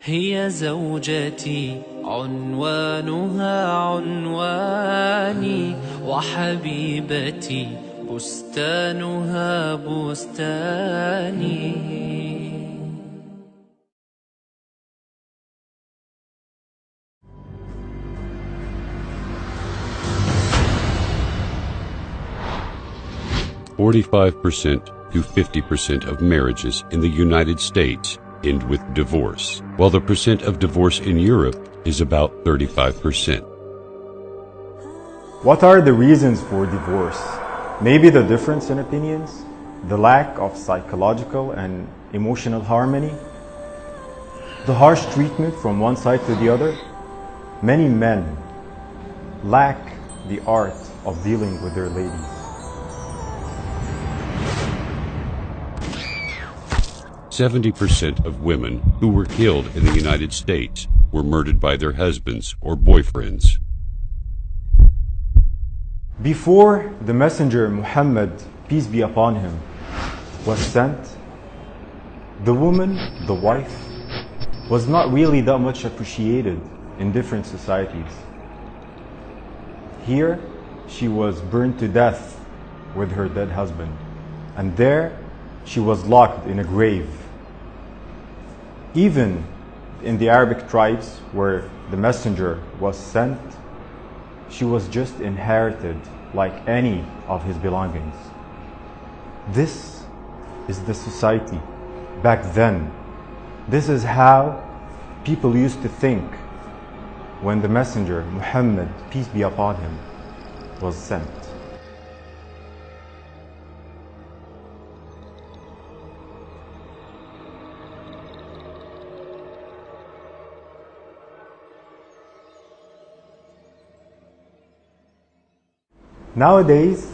هي زوجتي عنوانها عنواني، وحبيبتي بستانها بستاني. 45% to 50% of marriages in the United States end with divorce, while the percent of divorce in Europe is about 35%. What are the reasons for divorce? Maybe the difference in opinions, the lack of psychological and emotional harmony, the harsh treatment from one side to the other. Many men lack the art of dealing with their ladies. 70% of women who were killed in the United States were murdered by their husbands or boyfriends. Before the messenger Muhammad, peace be upon him, was sent, the woman, the wife, was not really that much appreciated in different societies. Here, she was burned to death with her dead husband, and there she was locked in a grave. Even in the Arabic tribes where the messenger was sent, she was just inherited like any of his belongings. This is the society back then. This is how people used to think when the messenger Muhammad, peace be upon him, was sent. Nowadays,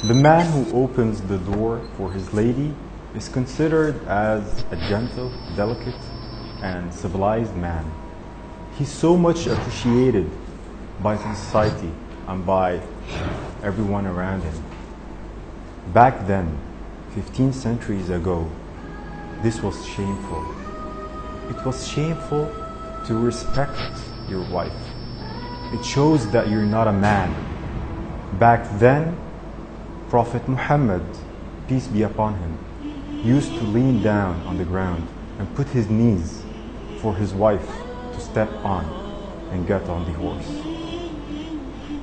the man who opens the door for his lady is considered as a gentle, delicate, and civilized man. He's so much appreciated by society and by everyone around him. Back then, 15 centuries ago, this was shameful. It was shameful to respect your wife. It shows that you're not a man. Back then, Prophet Muhammad, peace be upon him, used to lean down on the ground and put his knees for his wife to step on and get on the horse.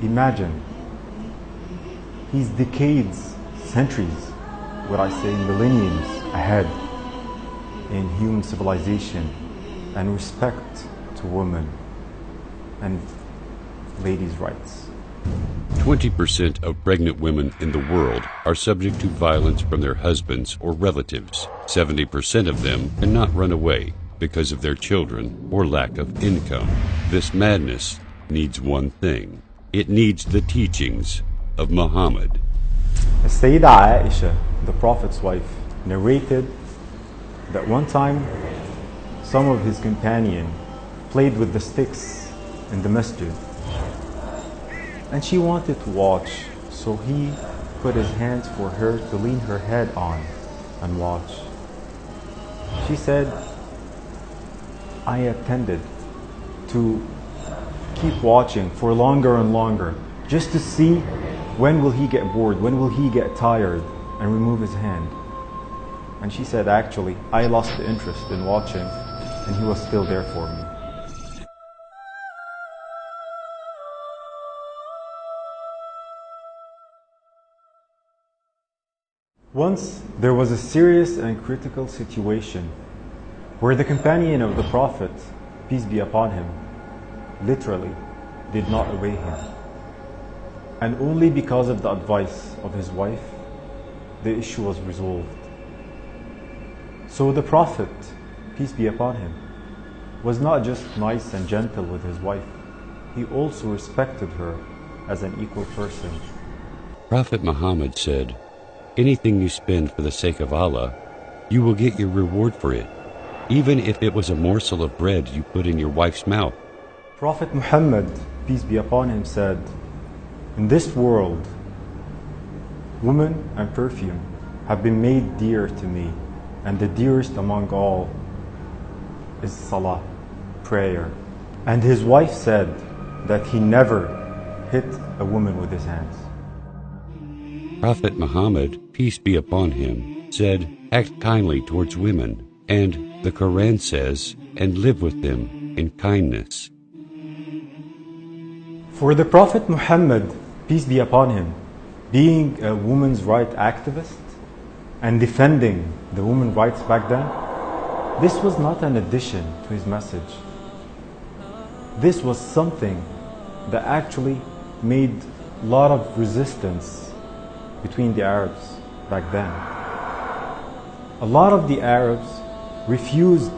Imagine, he's decades, centuries, what I say millenniums ahead in human civilization and respect to women and ladies' rights. 20% of pregnant women in the world are subject to violence from their husbands or relatives. 70% of them cannot run away because of their children or lack of income. This madness needs one thing. It needs the teachings of Muhammad. Sayyidah Aisha, the Prophet's wife, narrated that one time some of his companions played with the sticks in the masjid. And she wanted to watch, so he put his hands for her to lean her head on and watch. She said, I attended to keep watching for longer and longer, just to see when will he get bored, when will he get tired and remove his hand. And she said, actually, I lost the interest in watching, and he was still there for me. Once there was a serious and critical situation where the companion of the Prophet, peace be upon him, literally did not obey him. And only because of the advice of his wife, the issue was resolved. So the Prophet, peace be upon him, was not just nice and gentle with his wife, he also respected her as an equal person. Prophet Muhammad said, "Anything you spend for the sake of Allah, you will get your reward for it, even if it was a morsel of bread you put in your wife's mouth." Prophet Muhammad, peace be upon him, said, "In this world, woman and perfume have been made dear to me, and the dearest among all is salah, prayer." And his wife said that he never hit a woman with his hands. Prophet Muhammad, peace be upon him, said, "Act kindly towards women," and the Quran says, "And live with them in kindness." For the Prophet Muhammad, peace be upon him, being a women's rights activist and defending the women's rights back then, this was not an addition to his message. This was something that actually made a lot of resistance between the Arabs back then. A lot of the Arabs refused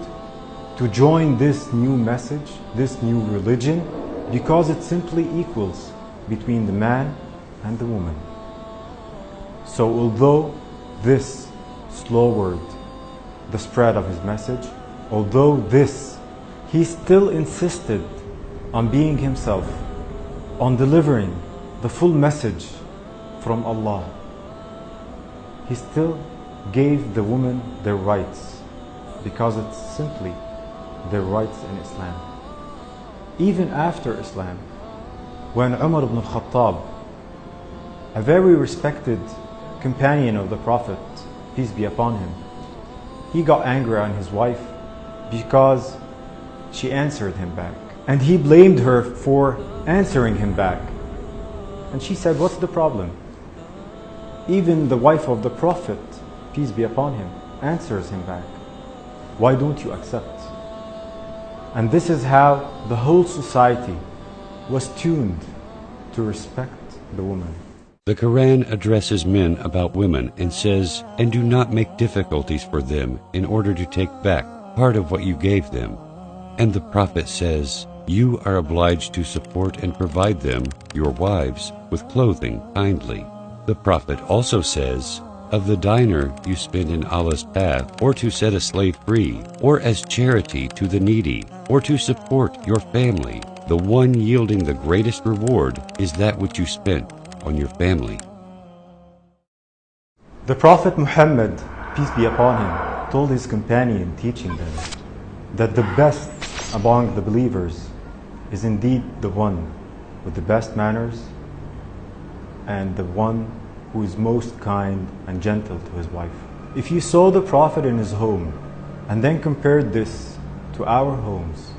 to join this new message, this new religion, because it simply equals between the man and the woman. So although this slowed the spread of his message, although he still insisted on being himself, on delivering the full message from Allah. He still gave the women their rights, because it's simply their rights in Islam. Even after Islam, when Umar ibn al-Khattab, a very respected companion of the Prophet, peace be upon him, he got angry on his wife because she answered him back. And he blamed her for answering him back. And she said, "What's the problem? Even the wife of the Prophet, peace be upon him, answers him back. Why don't you accept?" And this is how the whole society was tuned to respect the woman. The Quran addresses men about women and says, "And do not make difficulties for them in order to take back part of what you gave them." And the Prophet says, "You are obliged to support and provide them, your wives, with clothing kindly." The Prophet also says, "Of the dinar you spend in Allah's path, or to set a slave free, or as charity to the needy, or to support your family, the one yielding the greatest reward is that which you spent on your family." The Prophet Muhammad, peace be upon him, told his companion, teaching them, that the best among the believers is indeed the one with the best manners and the one who is most kind and gentle to his wife. If you saw the Prophet in his home and then compared this to our homes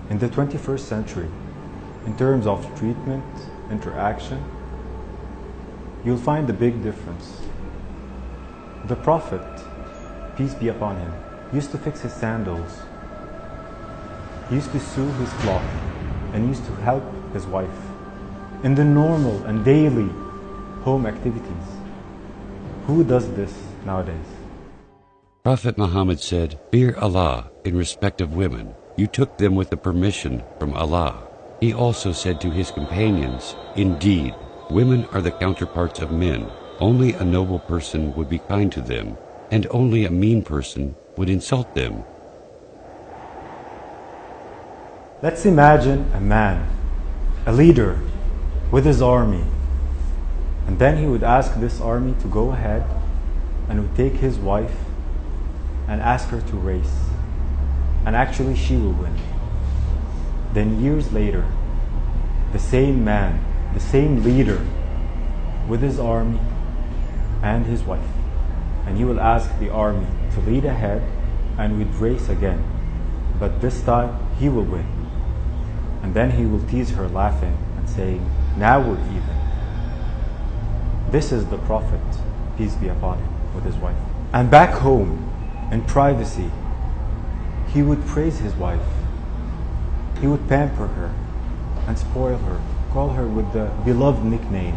in the 21st century in terms of treatment, interaction, you'll find a big difference. The Prophet, peace be upon him, used to fix his sandals. He used to sew his cloth and used to help his wife in the normal and daily home activities. Who does this nowadays? Prophet Muhammad said, "Fear Allah in respect of women. You took them with the permission from Allah." He also said to his companions, "Indeed, women are the counterparts of men. Only a noble person would be kind to them, and only a mean person would insult them." Let's imagine a man, a leader with his army, and then he would ask this army to go ahead and would take his wife and ask her to race, and actually she will win. Then years later, the same man, the same leader with his army and his wife, and he will ask the army to lead ahead and would race again, but this time he will win. And then he will tease her, laughing and saying, "Now we're even." This is the Prophet, peace be upon him, with his wife. And back home, in privacy, he would praise his wife. He would pamper her. and spoil her, call her with the beloved nickname.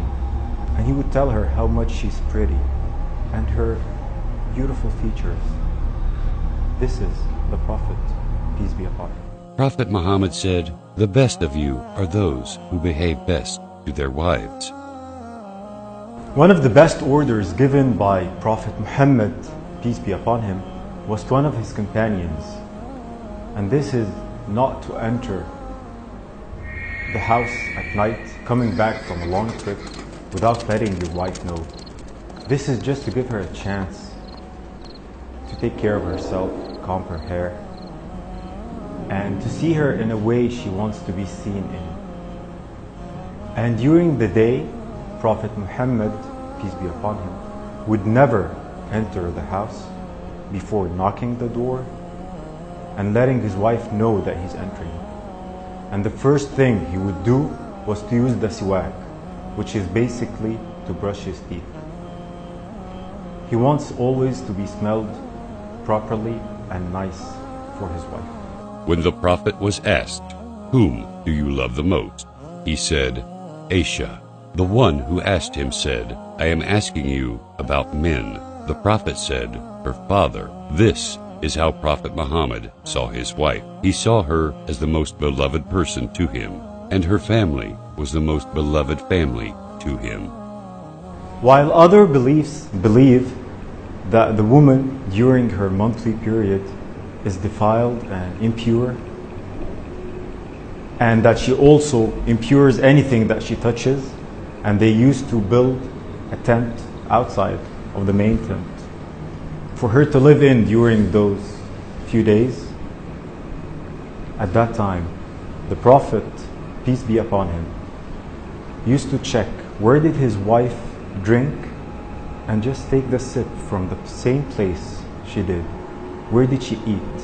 And he would tell her how much she's pretty and her beautiful features. This is the Prophet, peace be upon him. Prophet Muhammad said, "The best of you are those who behave best to their wives." One of the best orders given by Prophet Muhammad, peace be upon him, was to one of his companions. And this is not to enter the house at night, coming back from a long trip, without letting your wife know. This is just to give her a chance to take care of herself, comb her hair, and to see her in a way she wants to be seen in. And during the day, Prophet Muhammad, peace be upon him, would never enter the house before knocking the door and letting his wife know that he's entering. And the first thing he would do was to use the siwak, which is basically to brush his teeth. He wants always to be smelled properly and nice for his wife. When the Prophet was asked, "Whom do you love the most?" he said, "Aisha." The one who asked him said, "I am asking you about men." The Prophet said, "Her father." This is how Prophet Muhammad saw his wife. He saw her as the most beloved person to him, and her family was the most beloved family to him. While other beliefs believe that the woman during her monthly period is defiled and impure, and that she also impures anything that she touches, and they used to build a tent outside of the main tent for her to live in during those few days. At that time, the Prophet, peace be upon him, used to check where did his wife drink and just take the sip from the same place she did. Where did she eat?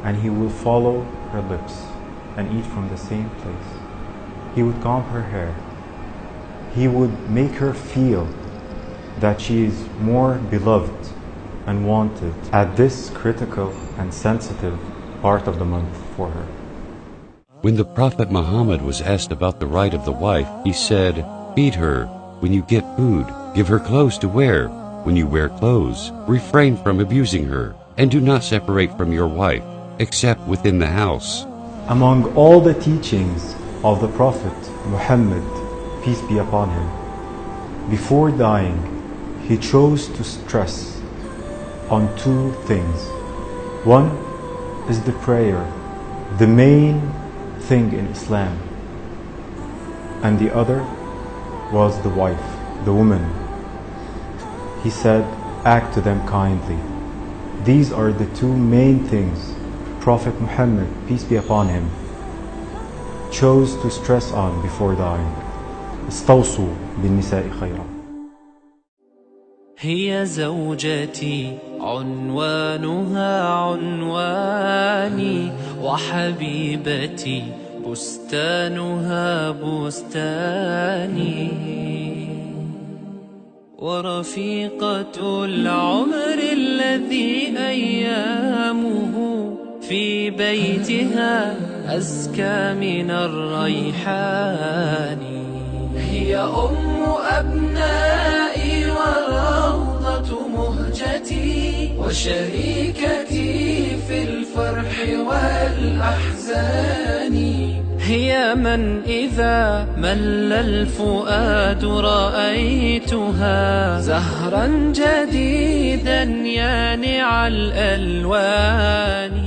And he will follow her lips and eat from the same place. He would comb her hair. He would make her feel that she is more beloved and wanted at this critical and sensitive part of the month for her. When the Prophet Muhammad was asked about the right of the wife, he said, "Feed her when you get food, give her clothes to wear when you wear clothes, refrain from abusing her, and do not separate from your wife, except within the house." Among all the teachings of the Prophet Muhammad, peace be upon him, before dying, he chose to stress on two things. One is the prayer, the main thing in Islam, and the other was the wife, the woman. He said, act to them kindly. These are the two main things Prophet Muhammad, peace be upon him, chose to stress on before dying. استوصوا بالنساء خيرا. هي زوجتي عنوانها عنواني، وحبيبتي بستانها بستاني، ورفيقة العمر الذي أيامه في بيتها أزكى من الريحان. هي أم أبنائي والروضة مهجتي، وشريكتي في الفرح والأحزان. هي من إذا مل الفؤاد رأيتها زهرا جديدا يانع الألوان.